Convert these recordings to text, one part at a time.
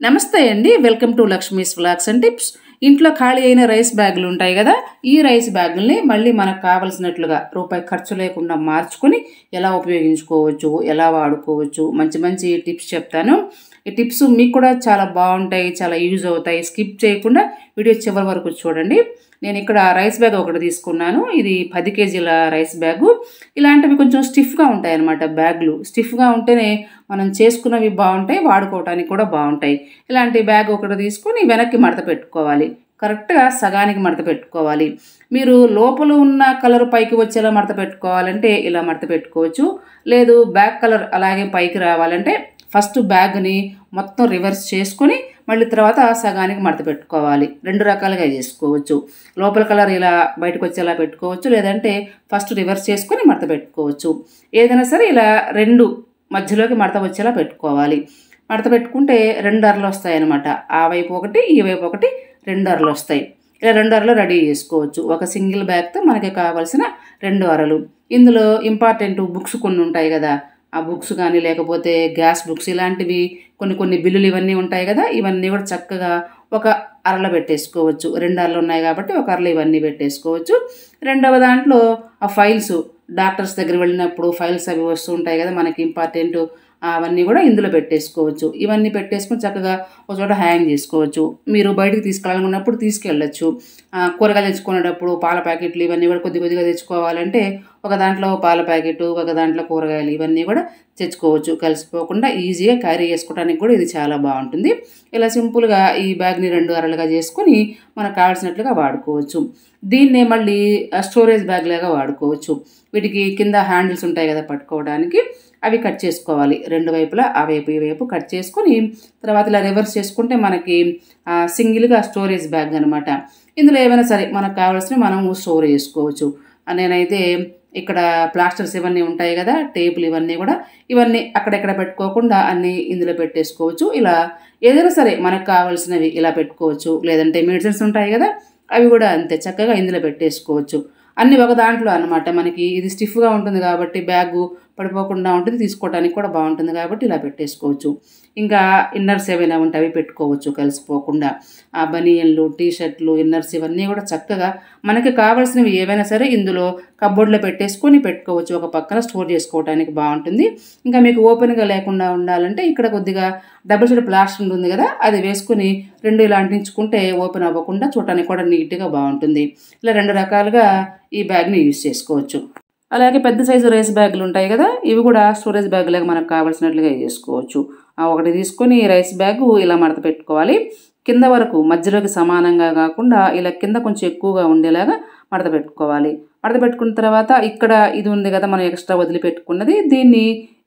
నమస్తే అండి. Welcome to Lakshmi's vlogs and tips. ఇంట్లో ఖాళీ అయిన రైస్ బ్యాగులు ఉంటాయి కదా, ఈ రైస్ బ్యాగుల్ని మళ్ళీ మనకు కావలసినట్లుగా రూపాయి ఖర్చు లేకుండా మార్చుకొని ఎలా ఉపయోగించుకోవచ్చు, ఎలా వాడుకోవచ్చు, మంచి మంచి టిప్స్ చెప్తాను. ఈ టిప్స్ మీకు కూడా చాలా బాగుంటాయి, చాలా యూజ్ అవుతాయి. స్కిప్ చేయకుండా వీడియో చివరి వరకు చూడండి. నేను ఇక్కడ రైస్ బ్యాగ్ ఒకటి తీసుకున్నాను. ఇది 10 కేజీల రైస్ బ్యాగు. ఇలాంటివి కొంచెం స్టిఫ్గా ఉంటాయి అన్నమాట. బ్యాగులు స్టిఫ్గా ఉంటేనే మనం చేసుకున్నవి బాగుంటాయి, వాడుకోవటానికి కూడా బాగుంటాయి. ఇలాంటి బ్యాగ్ ఒకటి తీసుకొని వెనక్కి మడత పెట్టుకోవాలి. కరెక్ట్గా సగానికి మడత పెట్టుకోవాలి. మీరు లోపల ఉన్న కలర్ పైకి వచ్చేలా మడత పెట్టుకోవాలంటే ఇలా మడత పెట్టుకోవచ్చు. లేదు బ్యాక్ కలర్ అలాగే పైకి రావాలంటే ఫస్ట్ బ్యాగ్ని మొత్తం రివర్స్ చేసుకొని మళ్ళీ తర్వాత సగానికి మడత పెట్టుకోవాలి. రెండు రకాలుగా చేసుకోవచ్చు. లోపల కలర్ ఇలా బయటకు వచ్చేలా పెట్టుకోవచ్చు, లేదంటే ఫస్ట్ రివర్స్ చేసుకొని మడత పెట్టుకోవచ్చు. ఏదైనా సరే ఇలా రెండు మధ్యలోకి మడత వచ్చేలా పెట్టుకోవాలి. మడత పెట్టుకుంటే 2 అరలు వస్తాయి అన్నమాట. ఆ వైపు ఒకటి, ఈ వైపు ఒకటి, 2 అరలు వస్తాయి. ఇలా 2 అరలు రెడీ చేసుకోవచ్చు. ఒక సింగిల్ బ్యాగ్తో మనకి కావాల్సిన 2 అరలు. ఇందులో ఇంపార్టెంట్ బుక్స్ కొన్ని ఉంటాయి కదా, ఆ బుక్స్ కానీ లేకపోతే గ్యాస్ బుక్స్ ఇలాంటివి కొన్ని బిల్లులు ఇవన్నీ ఉంటాయి కదా, ఇవన్నీ కూడా చక్కగా ఒక అరలో పెట్టేసుకోవచ్చు. 2 అరలు ఉన్నాయి కాబట్టి ఒక అరలో ఇవన్నీ పెట్టేసుకోవచ్చు. రెండవ దాంట్లో ఆ ఫైల్స్, డాక్టర్స్ దగ్గర వెళ్ళినప్పుడు ఫైల్స్ అవి వస్తూ ఉంటాయి కదా మనకి ఇంపార్టెంట్, అవన్నీ కూడా ఇందులో పెట్టేసుకోవచ్చు. ఇవన్నీ పెట్టేసుకొని చక్కగా ఒక చోట హ్యాంగ్ చేసుకోవచ్చు. మీరు బయటకు తీసుకెళ్ళాలనుకున్నప్పుడు తీసుకెళ్ళచ్చు. కూరగాయలు తెచ్చుకునేటప్పుడు పాల ప్యాకెట్లు ఇవన్నీ కూడా కొద్దిగా తెచ్చుకోవాలంటే ఒక దాంట్లో పాల ప్యాకెట్, ఒక దాంట్లో కూరగాయలు ఇవన్నీ కూడా తెచ్చుకోవచ్చు. కలిసిపోకుండా ఈజీగా క్యారీ చేసుకోవడానికి కూడా ఇది చాలా బాగుంటుంది. ఇలా సింపుల్గా ఈ బ్యాగ్ని 2 అరలుగా చేసుకొని మనకు కావాల్సినట్లుగా వాడుకోవచ్చు. దీన్నే మళ్ళీ స్టోరేజ్ బ్యాగ్ లాగా వాడుకోవచ్చు. వీటికి కింద హ్యాండిల్స్ ఉంటాయి కదా పట్టుకోవడానికి, అవి కట్ చేసుకోవాలి. 2 వైపులా ఆ వైపు ఈ వైపు కట్ చేసుకొని తర్వాత ఇలా రివర్స్ చేసుకుంటే మనకి సింగిల్గా స్టోరేజ్ బ్యాగ్ అనమాట. ఇందులో ఏమైనా సరే మనకు కావాల్సినవి మనం స్టోర్ చేసుకోవచ్చు. నేనైతే ఇక్కడ ప్లాస్టర్స్ ఇవన్నీ ఉంటాయి కదా, టేపులు ఇవన్నీ అక్కడెక్కడ పెట్టుకోకుండా అన్నీ ఇందులో పెట్టేసుకోవచ్చు. ఇలా ఏదైనా సరే మనకు కావాల్సినవి ఇలా పెట్టుకోవచ్చు. లేదంటే మెడిసిన్స్ ఉంటాయి కదా, అవి కూడా అంతే చక్కగా ఇందులో పెట్టేసుకోవచ్చు. అన్నీ ఒక దాంట్లో అనమాట. మనకి ఇది స్టిఫ్గా ఉంటుంది కాబట్టి బ్యాగు పడిపోకుండా ఉంటుంది, తీసుకోవడానికి కూడా బాగుంటుంది కాబట్టి ఇలా పెట్టేసుకోవచ్చు. ఇంకా ఇన్నర్స్ ఏవైనా ఉంటే అవి పెట్టుకోవచ్చు కలిసిపోకుండా. ఆ బనియన్లు, టీషర్ట్లు, ఇన్నర్స్ ఇవన్నీ కూడా చక్కగా మనకి కావాల్సినవి ఏవైనా సరే ఇందులో కబోర్డ్లో పెట్టేసుకొని పెట్టుకోవచ్చు. ఒక పక్కన స్టోర్ చేసుకోవడానికి బాగుంటుంది. ఇంకా మీకు ఓపెన్గా లేకుండా ఉండాలంటే ఇక్కడ కొద్దిగా డబుల్ సైడ్ ప్లాస్టర్ ఉంటుంది కదా, అది వేసుకుని 2 ఇలా అంటించుకుంటే ఓపెన్ అవ్వకుండా చూడటానికి కూడా నీట్గా బాగుంటుంది. ఇలా 2 రకాలుగా ఈ బ్యాగ్ని యూజ్ చేసుకోవచ్చు. అలాగే పెద్ద సైజు రైస్ బ్యాగులు ఉంటాయి కదా, ఇవి కూడా స్టోరేజ్ బ్యాగ్ లాగా మనకు కావాల్సినట్లుగా చేసుకోవచ్చు. ఒకటి తీసుకొని రైస్ బ్యాగు ఇలా మడత పెట్టుకోవాలి. కింద వరకు మధ్యలోకి సమానంగా కాకుండా ఇలా కింద కొంచెం ఎక్కువగా ఉండేలాగా మడత పెట్టుకోవాలి. మడత పెట్టుకున్న తర్వాత ఇక్కడ ఇది ఉంది కదా మనం ఎక్స్ట్రా వదిలిపెట్టుకున్నది, దీన్ని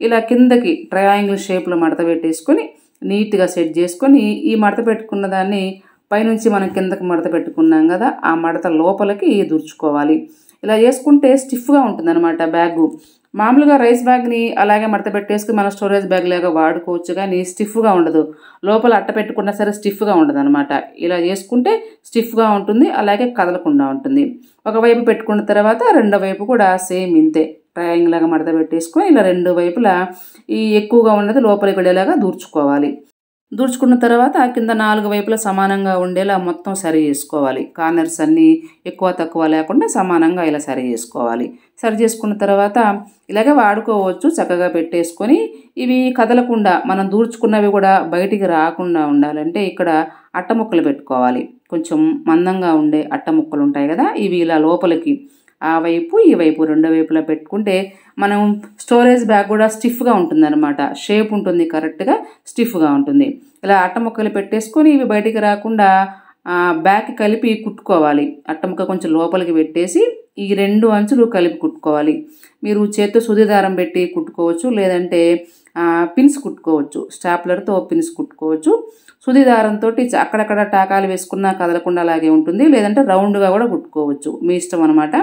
ఇలా కిందకి ట్రయాంగిల్ షేప్లో మడత పెట్టేసుకొని నీట్గా సెట్ చేసుకొని ఈ మడత పెట్టుకున్న దాన్ని పైనుంచి మనం కిందకి మడత పెట్టుకున్నాం కదా, ఆ మడత లోపలికి దూర్చుకోవాలి. ఇలా చేసుకుంటే స్టిఫ్గా ఉంటుంది అనమాట బ్యాగు. మామూలుగా రైస్ బ్యాగ్ని అలాగే మడత పెట్టేసుకుని మనం స్టోరేజ్ బ్యాగ్ లాగా వాడుకోవచ్చు, కానీ స్టిఫ్గా ఉండదు. లోపల అట్ట పెట్టుకున్నా సరే స్టిఫ్గా ఉండదు అనమాట. ఇలా చేసుకుంటే స్టిఫ్గా ఉంటుంది, అలాగే కదలకుండా ఉంటుంది. ఒకవైపు పెట్టుకున్న తర్వాత రెండో వైపు కూడా సేమ్ ఇంతే ట్రయాంగిల్ లాగా మడత పెట్టేసుకొని ఇలా 2 వైపులా ఈ ఎక్కువగా ఉన్నది లోపలికి వెళ్ళేలాగా దూర్చుకోవాలి. దూర్చుకున్న తర్వాత కింద 4 వైపులా సమానంగా ఉండేలా మొత్తం సరి చేసుకోవాలి. కార్నర్స్ అన్నీ ఎక్కువ తక్కువ లేకుండా సమానంగా ఇలా సరి చేసుకోవాలి. సరి చేసుకున్న తర్వాత ఇలాగే వాడుకోవచ్చు. చక్కగా పెట్టేసుకొని ఇవి కదలకుండా మనం దూర్చుకున్నవి కూడా బయటికి రాకుండా ఉండాలంటే ఇక్కడ అట్ట ముక్కలు పెట్టుకోవాలి. కొంచెం మందంగా ఉండే అట్ట ముక్కలు ఉంటాయి కదా, ఇవి ఇలా లోపలికి ఆ వైపు ఈ వైపు 2 వైపులా పెట్టుకుంటే మనం స్టోరేజ్ బ్యాగ్ కూడా స్టిఫ్గా ఉంటుంది అనమాట. షేప్ ఉంటుంది, కరెక్ట్గా స్టిఫ్గా ఉంటుంది. ఇలా అట్ట ముక్కలు పెట్టేసుకొని ఇవి బయటికి రాకుండా బ్యాక్ కలిపి కుట్టుకోవాలి. అట్ట ముక్క కొంచెం లోపలికి పెట్టేసి ఈ 2 అంచులు కలిపి కుట్టుకోవాలి. మీరు చేత్తో సూది దారం పెట్టి కుట్టుకోవచ్చు, లేదంటే పిన్స్ కుట్టుకోవచ్చు. స్టాప్లర్తో పిన్స్ కుట్టుకోవచ్చు. సూది దారంతో అక్కడక్కడ టాకాలు వేసుకున్నా కదలకుండా అలాగే ఉంటుంది, లేదంటే రౌండ్గా కూడా కుట్టుకోవచ్చు. మీ ఇష్టం అనమాట.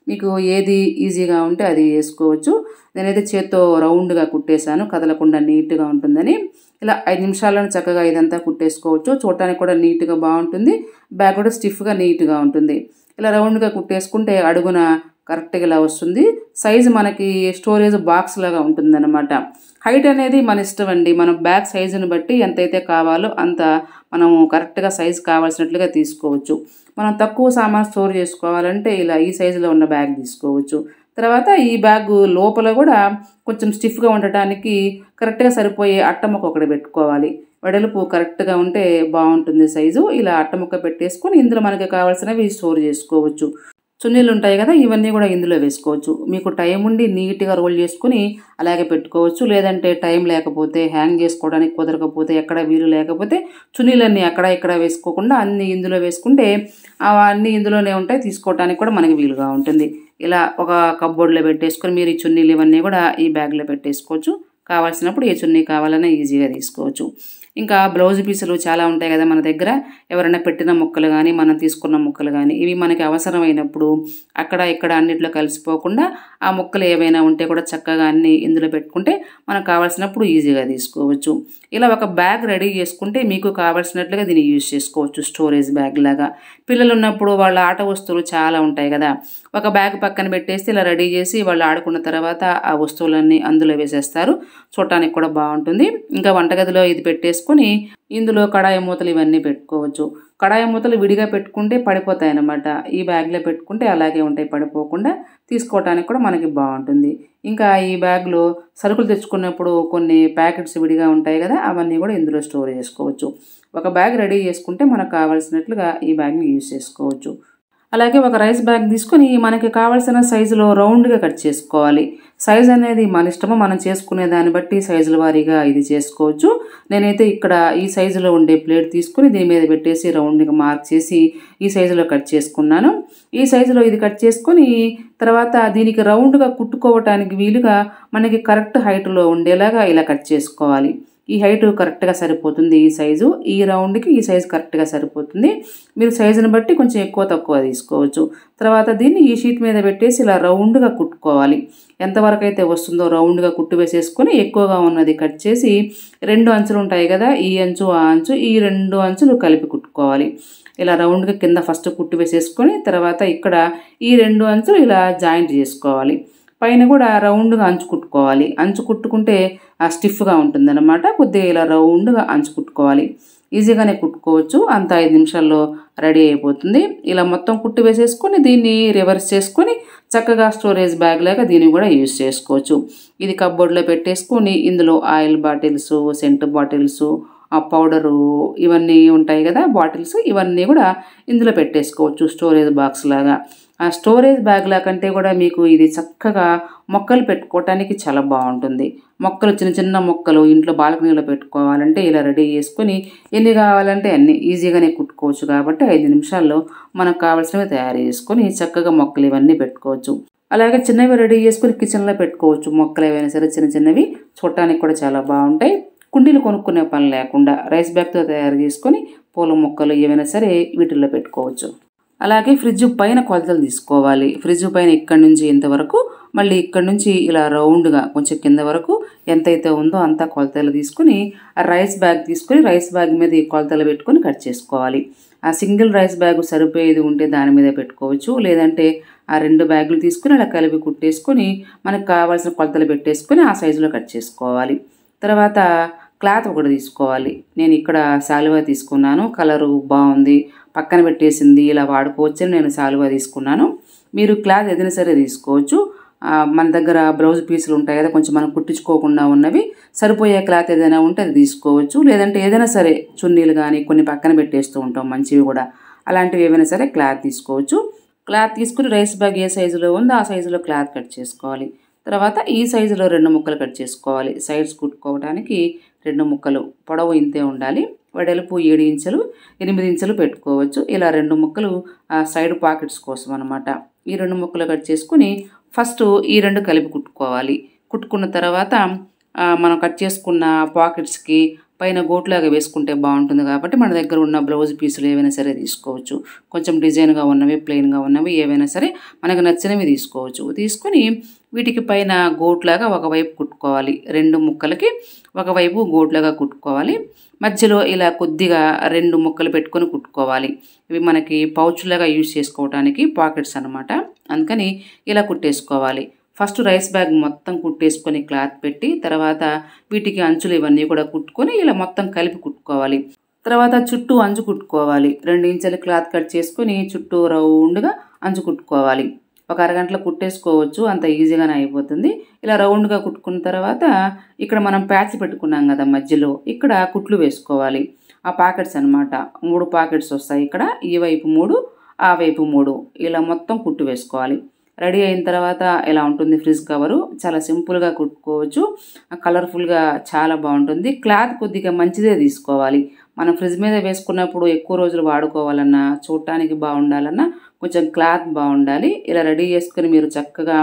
మీకు ఏది ఈజీగా ఉంటే అది వేసుకోవచ్చు. నేనైతే చేత్తో రౌండ్గా కుట్టేశాను, కదలకుండా నీట్గా ఉంటుందని. ఇలా 5 నిమిషాలను చక్కగా ఇదంతా కుట్టేసుకోవచ్చు. చూడటానికి కూడా నీట్గా బాగుంటుంది. బ్యాగ్ కూడా స్టిఫ్గా నీట్గా ఉంటుంది. ఇలా రౌండ్గా కుట్టేసుకుంటే అడుగున కరెక్ట్గా ఇలా వస్తుంది. సైజు మనకి స్టోరేజ్ బాక్స్ లాగా ఉంటుందన్నమాట. హైట్ అనేది మన ఇష్టం అండి. మనం బ్యాగ్ సైజుని బట్టి ఎంతైతే కావాలో అంత మనము కరెక్ట్గా సైజు కావాల్సినట్లుగా తీసుకోవచ్చు. మనం తక్కువ సామాన్ స్టోర్ చేసుకోవాలంటే ఇలా ఈ సైజులో ఉన్న బ్యాగ్ తీసుకోవచ్చు. తర్వాత ఈ బ్యాగు లోపల కూడా కొంచెం స్టిఫ్గా ఉండటానికి కరెక్ట్గా సరిపోయే అట్టముక్క ఒకటి పెట్టుకోవాలి. వెడల్పు కరెక్ట్గా ఉంటే బాగుంటుంది సైజు. ఇలా అట్టముక్క పెట్టేసుకొని ఇందులో మనకి కావాల్సినవి స్టోర్ చేసుకోవచ్చు. చున్నీలు ఉంటాయి కదా, ఇవన్నీ కూడా ఇందులో వేసుకోవచ్చు. మీకు టైం ఉండి నీట్గా రోల్ చేసుకుని అలాగే పెట్టుకోవచ్చు. లేదంటే టైం లేకపోతే హ్యాంగ్ చేసుకోవడానికి కుదరకపోతే ఎక్కడ వీలు లేకపోతే చున్నీలన్నీ అక్కడ ఇక్కడ వేసుకోకుండా అన్నీ ఇందులో వేసుకుంటే అవన్నీ ఇందులోనే ఉంటాయి, తీసుకోవడానికి కూడా మనకి వీలుగా ఉంటుంది. ఇలా ఒక కప్బోర్డ్లో పెట్టేసుకొని మీరు ఈ చున్నీలు ఇవన్నీ కూడా ఈ బ్యాగ్లో పెట్టేసుకోవచ్చు. కావాల్సినప్పుడు ఏ చున్నీ కావాలన్నా ఈజీగా తీసుకోవచ్చు. ఇంకా బ్లౌజ్ పీసులు చాలా ఉంటాయి కదా మన దగ్గర. ఎవరైనా పెట్టిన ముక్కలు కానీ మనం తీసుకున్న ముక్కలు కానీ ఇవి మనకి అవసరమైనప్పుడు అక్కడ ఇక్కడ అన్నిట్లో కలిసిపోకుండా ఆ ముక్కలు ఏవైనా ఉంటే కూడా చక్కగా అన్నీ ఇందులో పెట్టుకుంటే మనకు కావాల్సినప్పుడు ఈజీగా తీసుకోవచ్చు. ఇలా ఒక బ్యాగ్ రెడీ చేసుకుంటే మీకు కావాల్సినట్లుగా దీన్ని యూజ్ చేసుకోవచ్చు. స్టోరేజ్ బ్యాగ్ లాగా పిల్లలు ఉన్నప్పుడు వాళ్ళ ఆట వస్తువులు చాలా ఉంటాయి కదా, ఒక బ్యాగ్ పక్కన పెట్టేస్తే ఇలా రెడీ చేసి వాళ్ళు ఆడుకున్న తర్వాత ఆ వస్తువులన్నీ అందులో వేసేస్తారు. చూడటానికి కూడా బాగుంటుంది. ఇంకా వంటగదిలో ఇది పెట్టేసుకొని ఇందులో కడాయి మూతలు ఇవన్నీ పెట్టుకోవచ్చు. కడాయి మూతలు విడిగా పెట్టుకుంటే పడిపోతాయి అన్నమాట. ఈ బ్యాగ్లో పెట్టుకుంటే అలాగే ఉంటాయి, పడిపోకుండా తీసుకోవడానికి కూడా మనకి బాగుంటుంది. ఇంకా ఈ బ్యాగ్లో సరుకులు తెచ్చుకున్నప్పుడు కొన్ని ప్యాకెట్స్ విడిగా ఉంటాయి కదా, అవన్నీ కూడా ఇందులో స్టోర్ చేసుకోవచ్చు. ఒక బ్యాగ్ రెడీ చేసుకుంటే మనకు కావాల్సినట్లుగా ఈ బ్యాగ్ని యూజ్ చేసుకోవచ్చు. అలాగే ఒక రైస్ బ్యాగ్ తీసుకొని మనకి కావాల్సిన సైజులో రౌండ్గా కట్ చేసుకోవాలి. సైజ్ అనేది మన ఇష్టము, మనం చేసుకునే దాన్ని బట్టి సైజుల వారీగా ఇది చేసుకోవచ్చు. నేనైతే ఇక్కడ ఈ సైజులో ఉండే ప్లేట్ తీసుకుని దీని మీద పెట్టేసి రౌండ్గా మార్క్ చేసి ఈ సైజులో కట్ చేసుకున్నాను. ఈ సైజులో ఇది కట్ చేసుకొని తర్వాత దీనికి రౌండ్గా కుట్టుకోవటానికి వీలుగా మనకి కరెక్ట్ హైట్లో ఉండేలాగా ఇలా కట్ చేసుకోవాలి. ఈ హైట్ కరెక్ట్గా సరిపోతుంది. ఈ సైజు ఈ రౌండ్కి ఈ సైజు కరెక్ట్గా సరిపోతుంది. మీరు సైజుని బట్టి కొంచెం ఎక్కువ తక్కువ తీసుకోవచ్చు. తర్వాత దీన్ని ఈ షీట్ మీద పెట్టేసి ఇలా రౌండ్గా కుట్టుకోవాలి. ఎంతవరకు అయితే వస్తుందో రౌండ్గా కుట్టు వేసేసుకొని ఎక్కువగా ఉన్నది కట్ చేసి 2 అంచులు ఉంటాయి కదా, ఈ అంచు ఆ అంచు, ఈ 2 అంచులు కలిపి కుట్టుకోవాలి. ఇలా రౌండ్గా కింద ఫస్ట్ కుట్టు వేసేసుకొని తర్వాత ఇక్కడ ఈ 2 అంచులు ఇలా జాయింట్ చేసుకోవాలి. పైన కూడా రౌండ్గా అంచు కుట్టుకోవాలి. అంచు కుట్టుకుంటే స్టిఫ్గా ఉంటుందన్నమాట. కొద్దిగా ఇలా రౌండ్గా అంచు కుట్టుకోవాలి. ఈజీగానే కుట్టుకోవచ్చు. అంత 5 నిమిషాల్లో రెడీ అయిపోతుంది. ఇలా మొత్తం కుట్టు వేసేసుకొని దీన్ని రివర్స్ చేసుకొని చక్కగా స్టోరేజ్ బ్యాగ్ లాగా దీన్ని కూడా యూజ్ చేసుకోవచ్చు. ఇది కప్బోర్డ్లో పెట్టేసుకొని ఇందులో oil bottles, cent bottles, powder ఇవన్నీ ఉంటాయి కదా బాటిల్స్, ఇవన్నీ కూడా ఇందులో పెట్టేసుకోవచ్చు స్టోరేజ్ బాక్స్ లాగా. ఆ స్టోరేజ్ బ్యాగ్ల కంటే కూడా మీకు ఇది చక్కగా మొక్కలు పెట్టుకోవటానికి చాలా బాగుంటుంది. మొక్కలు చిన్న చిన్న మొక్కలు ఇంట్లో బాల్కనీలో పెట్టుకోవాలంటే ఇలా రెడీ చేసుకొని ఎన్ని కావాలంటే అన్ని ఈజీగానే కుట్టుకోవచ్చు. కాబట్టి 5 నిమిషాల్లో మనకు కావాల్సినవి తయారు చేసుకొని చక్కగా మొక్కలు ఇవన్నీ పెట్టుకోవచ్చు. అలాగే చిన్నవి రెడీ చేసుకొని కిచెన్లో పెట్టుకోవచ్చు. మొక్కలు ఏవైనా సరే చిన్న చిన్నవి చూడటానికి కూడా చాలా బాగుంటాయి. కుండీలు కొనుక్కునే పని లేకుండా రైస్ బ్యాగ్తో తయారు చేసుకొని పూల మొక్కలు ఏవైనా సరే వీటిల్లో పెట్టుకోవచ్చు. అలాగే ఫ్రిడ్జ్ పైన కొలతలు తీసుకోవాలి. ఫ్రిడ్జ్ పైన ఇక్కడి నుంచి ఇంతవరకు, మళ్ళీ ఇక్కడి నుంచి ఇలా రౌండ్గా కొంచెం కింద వరకు ఎంతైతే ఉందో అంతా కొలతలు తీసుకుని ఆ రైస్ బ్యాగ్ తీసుకొని రైస్ బ్యాగ్ మీద ఈ కొలతలు పెట్టుకొని కట్ చేసుకోవాలి. ఆ సింగిల్ రైస్ బ్యాగ్ సరిపోయేది ఉంటే దాని మీద పెట్టుకోవచ్చు. లేదంటే ఆ 2 బ్యాగులు తీసుకుని అలా కలిపి కుట్టేసుకొని మనకు కావాల్సిన కొలతలు పెట్టేసుకొని ఆ సైజులో కట్ చేసుకోవాలి. తర్వాత క్లాత్ ఒకటి తీసుకోవాలి. నేను ఇక్కడ శాలువా తీసుకున్నాను. కలరు బాగుంది, పక్కన పెట్టేసింది, ఇలా వాడుకోవచ్చని నేను శాలువా తీసుకున్నాను. మీరు క్లాత్ ఏదైనా సరే తీసుకోవచ్చు. మన దగ్గర బ్లౌజ్ పీసులు ఉంటాయి కదా, కొంచెం మనం కుట్టించుకోకుండా ఉన్నవి, సరిపోయే క్లాత్ ఏదైనా ఉంటే అది తీసుకోవచ్చు. లేదంటే ఏదైనా సరే చున్నీలు కానీ కొన్ని పక్కన పెట్టేస్తూ ఉంటాం మంచివి కూడా, అలాంటివి ఏవైనా సరే క్లాత్ తీసుకోవచ్చు. క్లాత్ తీసుకుని రైస్ బ్యాగ్ ఏ సైజులో ఉందో ఆ సైజులో క్లాత్ కట్ చేసుకోవాలి. తర్వాత ఈ సైజులో 2 ముక్కలు కట్ చేసుకోవాలి. సైడ్స్ కుట్టుకోవడానికి 2 ముక్కలు, పొడవు ఇంతే ఉండాలి, వెడల్పు 7 ఇంచులు 8 ఇంచులు పెట్టుకోవచ్చు. ఇలా 2 ముక్కలు సైడ్ పాకెట్స్ కోసం అనమాట. ఈ 2 ముక్కలు కట్ చేసుకుని ఫస్ట్ ఈ 2 కలిపి కుట్టుకోవాలి. కుట్టుకున్న తర్వాత మనం కట్ చేసుకున్న పాకెట్స్కి పైన గోట్లాగా వేసుకుంటే బాగుంటుంది. కాబట్టి మన దగ్గర ఉన్న బ్లౌజ్ పీసులు ఏవైనా సరే తీసుకోవచ్చు. కొంచెం డిజైన్గా ఉన్నవి, ప్లెయిన్గా ఉన్నవి ఏవైనా సరే మనకు నచ్చినవి తీసుకోవచ్చు. తీసుకొని వీటికి పైన గోట్లాగా ఒకవైపు కుట్టుకోవాలి. 2 ముక్కలకి ఒకవైపు గోట్లాగా కుట్టుకోవాలి. మధ్యలో ఇలా కొద్దిగా 2 ముక్కలు పెట్టుకొని కుట్టుకోవాలి. ఇవి మనకి పౌచ్లాగా యూజ్ చేసుకోవడానికి పాకెట్స్ అనమాట. అందుకని ఇలా కుట్టేసుకోవాలి. ఫస్ట్ రైస్ బ్యాగ్ మొత్తం కుట్టేసుకొని క్లాత్ పెట్టి తర్వాత వీటికి అంచులు ఇవన్నీ కూడా కుట్టుకొని ఇలా మొత్తం కలిపి కుట్టుకోవాలి. తర్వాత చుట్టూ అంచు కుట్టుకోవాలి. 2 ఇంచుల క్లాత్ కట్ చేసుకొని చుట్టూ రౌండ్గా అంచు కుట్టుకోవాలి. ఒక అరగంటలో కుట్టేసుకోవచ్చు, అంత ఈజీగానే అయిపోతుంది. ఇలా రౌండ్గా కుట్టుకున్న తర్వాత ఇక్కడ మనం ప్యాచ్ పెట్టుకున్నాం కదా మధ్యలో, ఇక్కడ కుట్లు వేసుకోవాలి. ఆ పాకెట్స్ అనమాట 3 పాకెట్స్ వస్తాయి. ఇక్కడ ఈ వైపు 3, ఆ వైపు 3 ఇలా మొత్తం కుట్టు వేసుకోవాలి. రెడీ అయిన తర్వాత ఇలా ఉంటుంది ఫ్రిడ్జ్ కవరు. చాలా సింపుల్గా కుట్టుకోవచ్చు, కలర్ఫుల్గా చాలా బాగుంటుంది. క్లాత్ కొద్దిగా మంచిదే తీసుకోవాలి. మనం ఫ్రిడ్జ్ మీద వేసుకున్నప్పుడు ఎక్కువ రోజులు వాడుకోవాలన్నా, చూడటానికి బాగుండాలన్నా కొంచెం క్లాత్ బాగుండాలి. ఇలా రెడీ చేసుకుని మీరు చక్కగా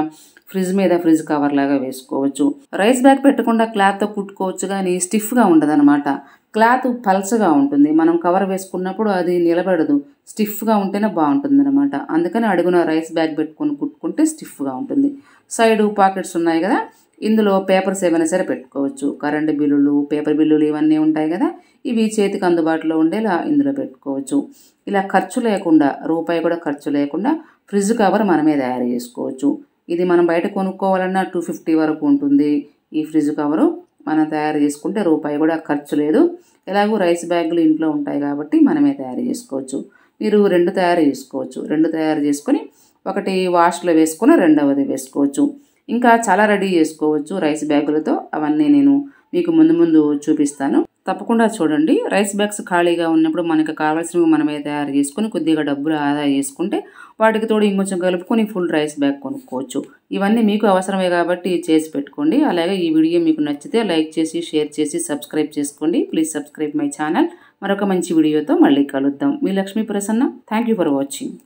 ఫ్రిడ్జ్ మీద ఫ్రిడ్జ్ కవర్ లాగా వేసుకోవచ్చు. రైస్ బ్యాగ్ పెట్టకుండా క్లాత్తో కుట్టుకోవచ్చు, కానీ స్టిఫ్గా ఉండదన్నమాట. క్లాత్ పల్చగా ఉంటుంది. మనం కవర్ వేసుకున్నప్పుడు అది నిలబడదు, స్టిఫ్గా ఉంటేనే బాగుంటుంది అనమాట. అందుకని అడుగున రైస్ బ్యాగ్ పెట్టుకొని కుట్టుకుంటే స్టిఫ్గా ఉంటుంది. సైడు పాకెట్స్ ఉన్నాయి కదా, ఇందులో పేపర్స్ ఏమైనా సరే పెట్టుకోవచ్చు. కరెంటు బిల్లులు, పేపర్ బిల్లులు ఇవన్నీ ఉంటాయి కదా, ఇవి చేతికి అందుబాటులో ఉండేలా ఇందులో పెట్టుకోవచ్చు. ఇలా ఖర్చు లేకుండా, రూపాయి కూడా ఖర్చు లేకుండా ఫ్రిడ్జ్ కవర్ మనమే తయారు చేసుకోవచ్చు. ఇది మనం బయట కొనుక్కోవాలన్నా 250 వరకు ఉంటుంది. ఈ ఫ్రిడ్జ్ కవరు మనం తయారు చేసుకుంటే రూపాయి కూడా ఖర్చు లేదు. ఎలాగో రైస్ బ్యాగులు ఇంట్లో ఉంటాయి కాబట్టి మనమే తయారు చేసుకోవచ్చు. మీరు 2 తయారు చేసుకోవచ్చు. 2 తయారు చేసుకొని ఒకటి వాష్లో వేసుకొని రెండవది వేసుకోవచ్చు. ఇంకా చాలా రెడీ చేసుకోవచ్చు రైస్ బ్యాగులతో. అవన్నీ నేను మీకు ముందు చూపిస్తాను, తప్పకుండా చూడండి. రైస్ బ్యాగ్స్ ఖాళీగా ఉన్నప్పుడు మనకు కావాల్సినవి మనమే తయారు చేసుకొని కొద్దిగా డబ్బులు ఆదా చేసుకుంటే వాటికి తోడు ఇంకొంచెం కలుపుకొని ఫుల్ రైస్ బ్యాగ్ కొనుక్కోవచ్చు. ఇవన్నీ మీకు అవసరమే కాబట్టి చేసి పెట్టుకోండి. అలాగే ఈ వీడియో మీకు నచ్చితే లైక్ చేసి, షేర్ చేసి, సబ్స్క్రైబ్ చేసుకోండి. Please subscribe my channel. మరొక మంచి వీడియోతో మళ్ళీ కలుద్దాం. మీ Lakshmi Prasanna. Thank you for watching.